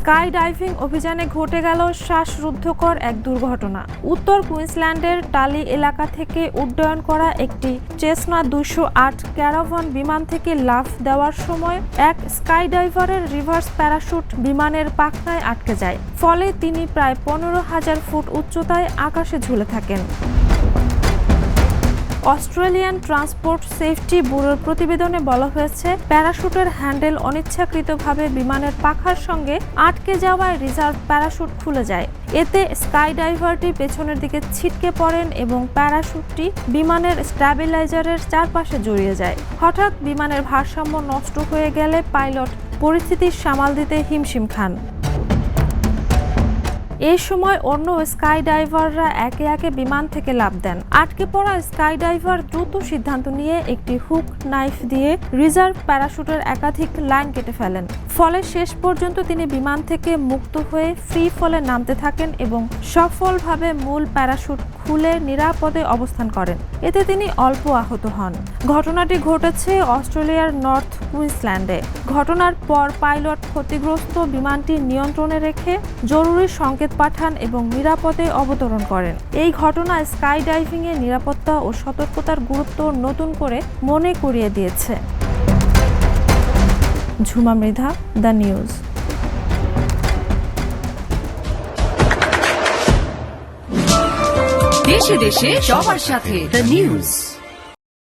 Sky diving অভিযানে ঘটে গেল শ্বাসরুদ্ধকর এক দুর্ঘটনা। উত্তর কুইন্সল্যান্ডের টালি এলাকা থেকে উড্ডয়ন করা একটি চেসনা 208 ক্যারাভান বিমান থেকে লাফ দেওয়ার সময় এক স্কাই ডাইভারের রিভার্স প্যারাশুট বিমানের পাখনায় আটকে যায়। ফলে তিনি প্রায় 15,000 ফুট উচ্চতায় আকাশে ঝুলে থাকেন। অস্ট্রেলিয়ান ট্রান্সপোর্ট সেফটি ব্যুরোর প্রতিবেদনে বলা হয়েছে, প্যারাশুটের হ্যান্ডেল অনিচ্ছাকৃতভাবে বিমানের পাখার সঙ্গে আটকে যাওয়ায় রিজার্ভ প্যারাশুট খুলে যায়। এতে স্কাই ডাইভারটি পেছনের দিকে ছিটকে পড়েন এবং প্যারাশুটটি বিমানের স্ট্যাবিলাইজারের চারপাশে জড়িয়ে যায়। হঠাৎ বিমানের ভারসাম্য নষ্ট হয়ে গেলে পাইলট পরিস্থিতি সামাল দিতে হিমশিম খান। এই সময় অন্য স্কাই ডাইভাররা একে একে বিমান থেকে লাফ দেন। আটকে পড়া স্কাই ডাইভার দ্রুত সিদ্ধান্ত নিয়ে একটি হুক নাইফ দিয়ে রিজার্ভ প্যারাশুটের একাধিক লাইন কেটে ফেলেন। ফলে শেষ পর্যন্ত তিনি বিমান থেকে মুক্ত হয়ে ফ্রি ফলে নামতে থাকেন এবং সফলভাবে মূল প্যারাশুট খুলে নিরাপদে অবস্থান করেন। এতে তিনি অল্প আহত হন। ঘটনাটি ঘটেছে অস্ট্রেলিয়ার নর্থ কুইন্সল্যান্ডে। ঘটনার পর পাইলট ক্ষতিগ্রস্ত বিমানটি নিয়ন্ত্রণে রেখে জরুরি সংকেত পাঠান এবং নিরাপদে অবতরণ করেন। এই ঘটনা স্কাই ডাইভিংয়ের নিরাপত্তা ও সতর্কতার গুরুত্ব নতুন করে মনে করিয়ে দিয়েছে। Jhuma Mridha, the news. দেশে দেশে সবার সাথে, দ্য নিউজ।